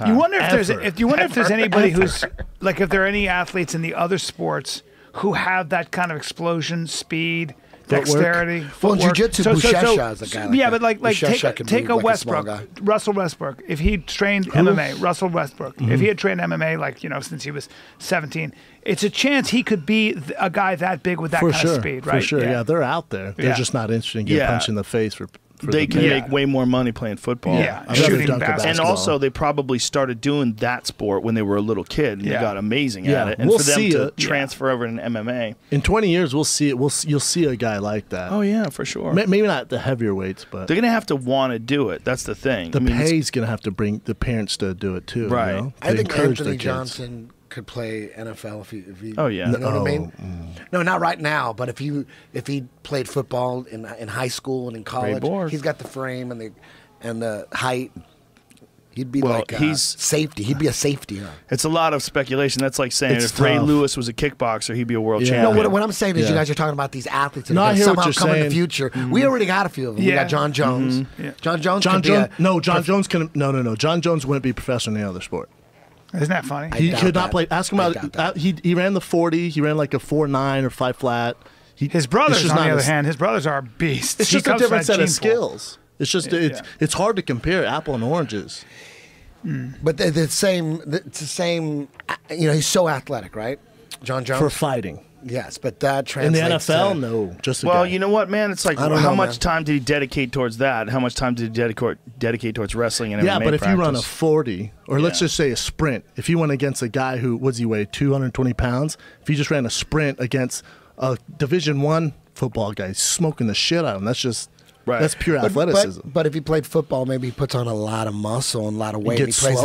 You wonder if there's anybody who's like, if there are any athletes in the other sports who have that kind of explosion, speed, dexterity. Well, in jiu-jitsu, Buchecha is a guy like yeah, that. but like take a like Westbrook, Russell Westbrook. If he trained MMA, Russell Westbrook. If he had trained MMA, like, since he was 17, it's a chance he could be a guy that big with that kind of speed, right? For sure, yeah. They're out there. They're just not interested in getting punched in the face for they can make way more money playing football. Yeah, shooting basketball. And also, they probably started doing that sport when they were a little kid, and they got amazing at it. And we'll for them see to transfer over to MMA. In 20 years, we'll see it. You'll see a guy like that. Oh, yeah, for sure. Maybe not the heavier weights, but... They're going to have to want to do it. That's the thing. The pay's going to have to bring the parents to do it, too. Right. You know? I think Anthony Johnson could play NFL if he oh yeah, you know what I mean? No, not right now, but if he played football in high school and in college, he's got the frame and the height. He'd be safety. He'd be a safety. Huh? It's a lot of speculation. That's like saying if Ray Lewis was a kickboxer, he'd be a world champion. No, what I'm saying is you guys are talking about these athletes that somehow come in the future. We already got a few of them. We got John Jones. John Jones. John Jones can. No. John Jones wouldn't be a professional in any other sport. Isn't that funny? He could not play. Ask him about. He ran the 40. He ran like a 4.9 or 5 flat. His brothers, on the other hand, his brothers are beasts. It's just a different set of skills. It's just it's hard to compare apple and oranges. But it's the same. He's so athletic, right? John Jones for fighting. Yes, but that in translates the NFL, no. Just you know what, man? It's like how much time did he dedicate towards that? How much time did he dedicate towards wrestling and MMA? Yeah, but if practice? you run a 40, or let's just say a sprint, if you went against a guy who, what does he weigh, 220 pounds? If you just ran a sprint against a Division I football guy, he's smoking the shit out of him. That's just... Right. That's pure athleticism. But if he played football, maybe he puts on a lot of muscle and a lot of weight. He plays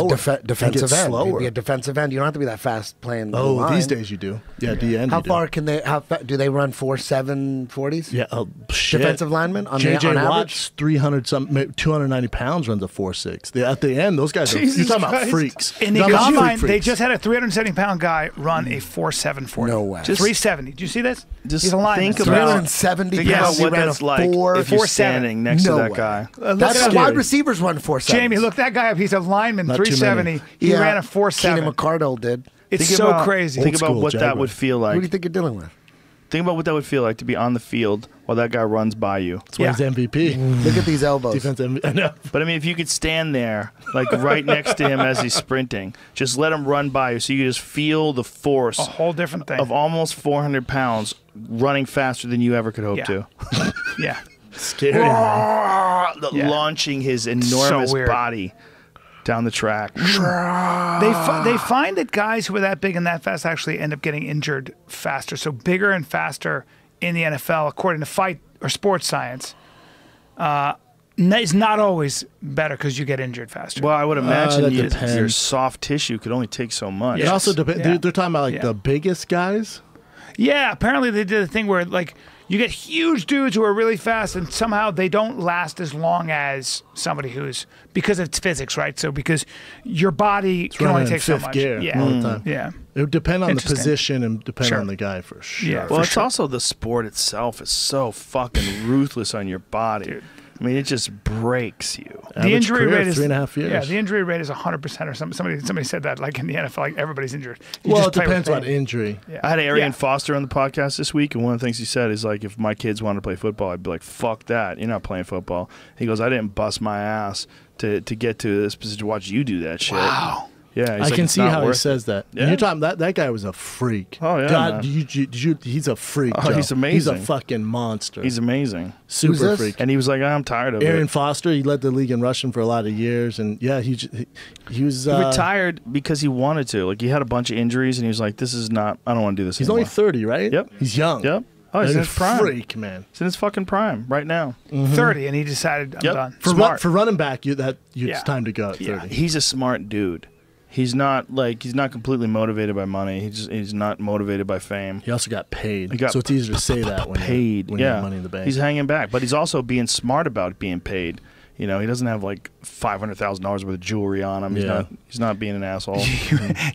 defensive end. Slower. He'd be a defensive end. You don't have to be that fast playing. These days you do. Yeah, DN. How far can they? Do they run 4.7 40s? Yeah, defensive linemen on Watts, 290 pounds, runs a 4.6. At the end, those guys you're talking about freaks. In the combine, they just had a 370-pound guy run a 4.7 40. No way. 370. Did you see this? He's a lineman. Think about 370 pounds. What that's like if you're standing next to that guy. That's wide receivers run 4.7. Jamie, look that guy up. He's a lineman, 370. He ran a 4.7. Keenan McCardle did. It's so crazy. Think about what that would feel like. Who do you think you're dealing with? Think about what that would feel like to be on the field while that guy runs by you. That's why he's MVP. Look at these elbows. Defense MVP. I know. But I mean, if you could stand there, like right next to him as he's sprinting, just let him run by you so you just feel the force. A whole different thing. Of almost 400 pounds running faster than you ever could hope to. Yeah. Scary. Launching his enormous body down the track. They find that guys who are that big and that fast actually end up getting injured faster. So bigger and faster in the NFL, according to fight or sports science, is not always better because you get injured faster. Well, I would imagine your soft tissue could only take so much. It also depends. They're talking about like the biggest guys. Yeah, apparently they did a thing where like you get huge dudes who are really fast and somehow they don't last as long as somebody who's, because it's physics, right? So because your body can only take so much. Gear all the time. Yeah. It would depend on the position and depend on the guy for sure. Yeah, well, it's also the sport itself is so fucking ruthless on your body. Dude. I mean, it just breaks you. The injury rate is 3.5 years. Yeah, the injury rate is 100% or something. Somebody said that, like in the NFL, like everybody's injured. Well, it depends on injury. Yeah. I had Arian Foster on the podcast this week, and one of the things he said is like, if my kids wanted to play football, I'd be like, fuck that. You're not playing football. He goes, I didn't bust my ass to get to this position to watch you do that shit. Wow. Yeah, I can see how he says that. Yeah. And you're talking that guy was a freak. Oh yeah, God, he's a freak. Oh, Joe. he's amazing. He's a fucking monster. He's amazing. Super freak. And he was like, I'm tired of Arian it. Foster. He led the league in rushing for a lot of years, and yeah, he was. He retired because he wanted to. Like he had a bunch of injuries, and he was like, "This is not. I don't want to do this." He's anymore. only 30, right? Yep. He's young. Yep. Oh, he's in his prime. Freak, man. He's in his fucking prime right now. 30, and he decided, I'm done. For running back, it's time to go at 30. Yeah. He's a smart dude. He's not completely motivated by money. He's not motivated by fame. He also got paid. So it's easier to say that when you have money in the bank. He's hanging back, but he's also being smart about being paid. You know, he doesn't have like $500,000 worth of jewelry on him. He's not being an asshole.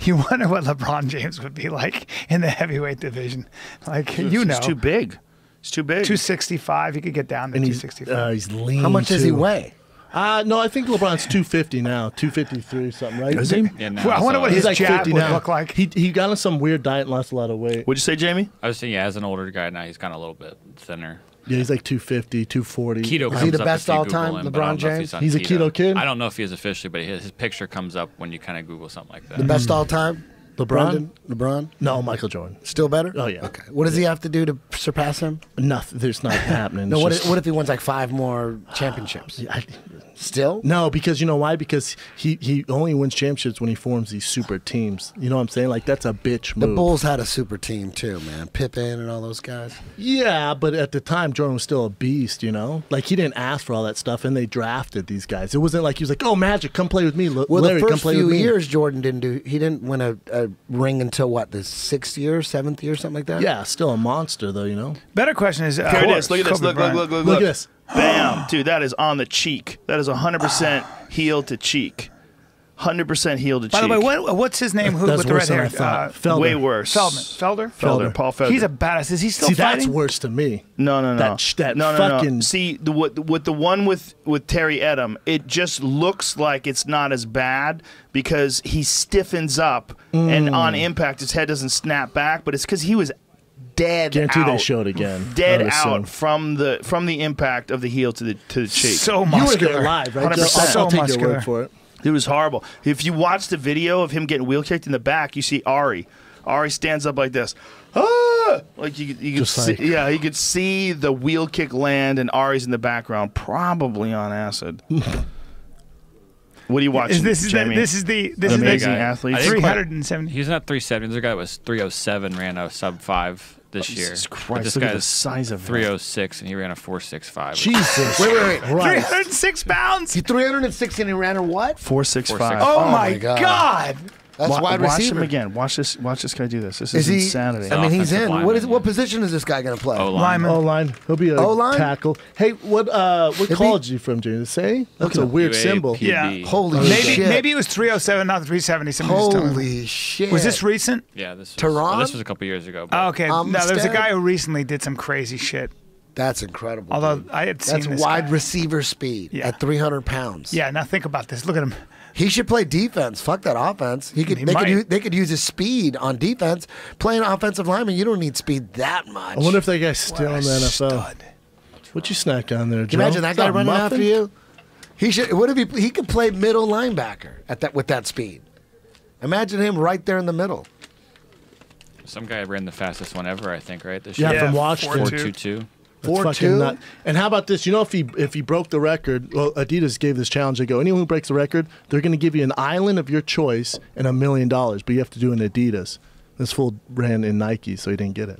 You wonder what LeBron James would be like in the heavyweight division. Like he's too big. He's too big. 265. He could get down to 265. He's lean. How much does he weigh? No, I think LeBron's 250 now, 253 something, right? Is he? Yeah, well, I wonder what his like jab would now. look like. He got on some weird diet and lost a lot of weight. What'd you say, Jamie? I was saying, yeah, as an older guy now, he's kind of a little bit thinner. Yeah, he's like 250, 240. Keto Is he the comes up best if you all-time Google him, but I LeBron don't know if James? on He's a keto kid? I don't know if he is officially, but his picture comes up when you kind of Google something like that. The best all time? LeBron? LeBron? No, Michael Jordan. Still better? Oh, yeah. Okay. What does he have to do to surpass him? Nothing. There's not happening. No, It's what if he wins like 5 more championships? Still? No, because you know why? Because he only wins championships when he forms these super teams. You know what I'm saying? Like, that's a bitch move. The Bulls had a super team too, man. Pippen and all those guys. Yeah, but at the time, Jordan was still a beast, you know? Like, he didn't ask for all that stuff, and they drafted these guys. It wasn't like he was like, oh, Magic, come play with me. Well, Larry, the come first play few with me. years, Jordan didn't win a ring until what, the 6th year, 7th year, something like that? Yeah, still a monster, though, you know? Better question is, Here it is. Look at this. Kobe Look, Bryant. look, look, look, Look at this. Bam. Dude, that is on the cheek. That is 100% heel to cheek. 100% heel to cheek. By the way, what's his name? Who That's with the red worse than hair? I thought. Felder. Way worse. Felder. Paul Felder. He's a badass. Is he still See, fighting? that's worse to me. No. That no. fucking... See, with the one with Terry Edom, it just looks like it's not as bad because he stiffens up and on impact his head doesn't snap back, but it's because he was dead Guarantee out. they show it again. Dead I would assume. out from the impact of the heel to the cheek. So You were muscular. there live, right? 100%. I'll take muscular. your word for it. It was horrible. If you watch the video of him getting wheel kicked in the back, you see Ari. Ari stands up like this. Ah! Like you could Just see, like- yeah, you could see the wheel kick land, and Ari's in the background, probably on acid. What are you watching, This is Jamie? the amazing guy. athlete. I didn't quite- 370. He was not 370. The other guy was 307, ran a sub-5 this year. Jesus But Christ, this look guy at the is size of him. 306, and he ran a 465. Jesus. Wait. Christ. 306 pounds. He 306 and he ran a what? 465. Oh, Oh my my God. God. That's wide Watch receiver. him again. Watch this guy do this. This Is is he? insanity. I mean, he's Offensive in. lineman, What yeah. position is this guy going to play? Lineman. O-line. He'll be a O-line? tackle. Hey, what college are you from, Jay? Say? That's a weird symbol. Yeah. Holy Maybe shit. it was 307, not 370. Somebody just told me. Holy shit. Was this recent? Yeah, this was, Tehran? well, this was a couple years ago. But Oh, okay. No, there was a Umstead? guy who recently did some crazy shit. That's incredible. Although dude. I had seen That's this wide guy. receiver speed Yeah. at 300 pounds. Yeah, now think about this. Look at him. He should play defense. Fuck that offense. He might. They could use his speed on defense. Playing offensive lineman, you don't need speed that much. I wonder if that guy's still What in a the NFL. stud. What you snack down there, Joe? Can you imagine that Is guy running muffin? after you? He should. What if he could play middle linebacker with that speed? Imagine him right there in the middle. some guy ran the fastest one ever, I think, right? This Yeah, year. from Washington. 422. That's 4'2"? fucking nut. And how about this? You know, if he broke the record, well, Adidas gave this challenge. They go, anyone who breaks the record, they're going to give you an island of your choice and $1 million, but you have to do an Adidas. This fool ran in Nike, so he didn't get it.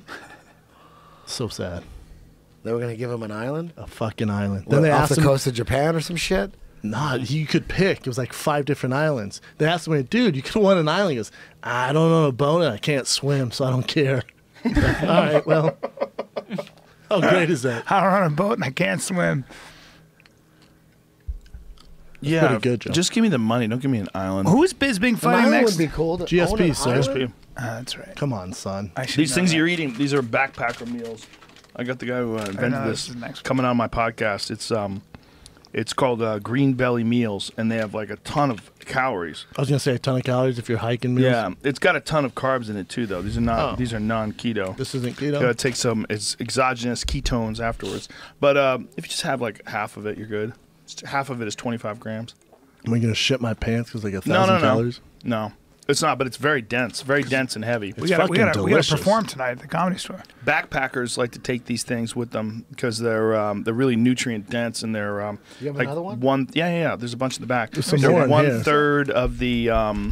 So sad. They were going to give him an island? A fucking island. What, Then they off asked the him, coast of Japan or some shit? nah, you could pick. It was like 5 different islands. They asked him, dude, you could have won an island. He goes, I don't own a boat and I can't swim, so I don't care. All right, well, how great is that? I don't run a boat and I can't swim. Yeah, pretty good, Joe. just give me the money. Don't give me an island. Who's Bisbing An fighting island next? would be cool. To GSP, own an sir. island? GSP. That's right. Come on, son. I should These know things that. you're eating, these are backpacker meals. I got the guy who invented know this this is next. coming on my podcast. It's called Green Belly Meals, and they have like a ton of calories. I was going to say a ton of calories if you're hiking meals. Yeah, it's got a ton of carbs in it too, though. These are not. Oh. These are non-keto. This isn't You keto? gotta take some. It's exogenous ketones afterwards. But if you just have like half of it, you're good. Half of it is 25 grams. Am I going to shit my pants because like 1,000 No. calories? No, it's not. But it's very dense and heavy. We gotta fucking delicious. perform tonight at the Comedy Store. Backpackers like to take these things with them because they're really nutrient dense and they're You have like another one? Yeah. There's a bunch in the back. There's some They're more in here. 1/3 of the. Yeah, one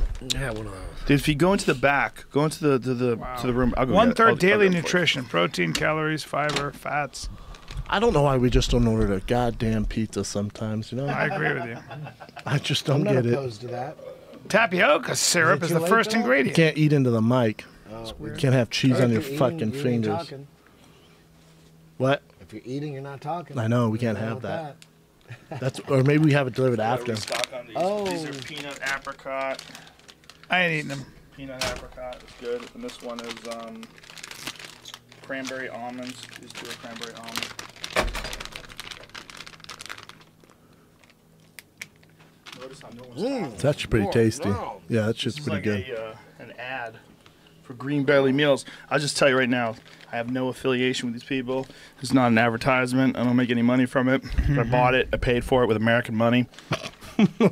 of those. If you go into the back, go into the room. I'll go get it. 1/3 I'll daily get it for you. nutrition: protein, calories, fiber, fats. I don't know why we just don't order a goddamn pizza sometimes, you know? I agree with you. I just I'm don't not get it. opposed to that. Tapioca syrup Is is it the too late first for that? You ingredient. can't eat into the mic. You can't have cheese on your If you're fucking eating, you ain't fingers. talking. What? If you're eating, you're not talking. I know, we can't What's have wrong that. That's or maybe we have it delivered after. Restock on these. Oh. These are peanut apricot. I ain't eating them. Peanut apricot is good, and this one is cranberry almonds. These two are cranberry almonds. It's actually pretty tasty. Yeah, that shit's pretty good. An ad for Green Belly Meals. I'll just tell you right now, I have no affiliation with these people. It's not an advertisement. I don't make any money from it. I bought it. I paid for it with American money.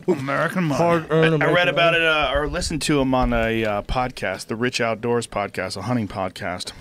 American money. Hard-earned I read about it or listened to them on a podcast, the Rich Outdoors podcast, a hunting podcast.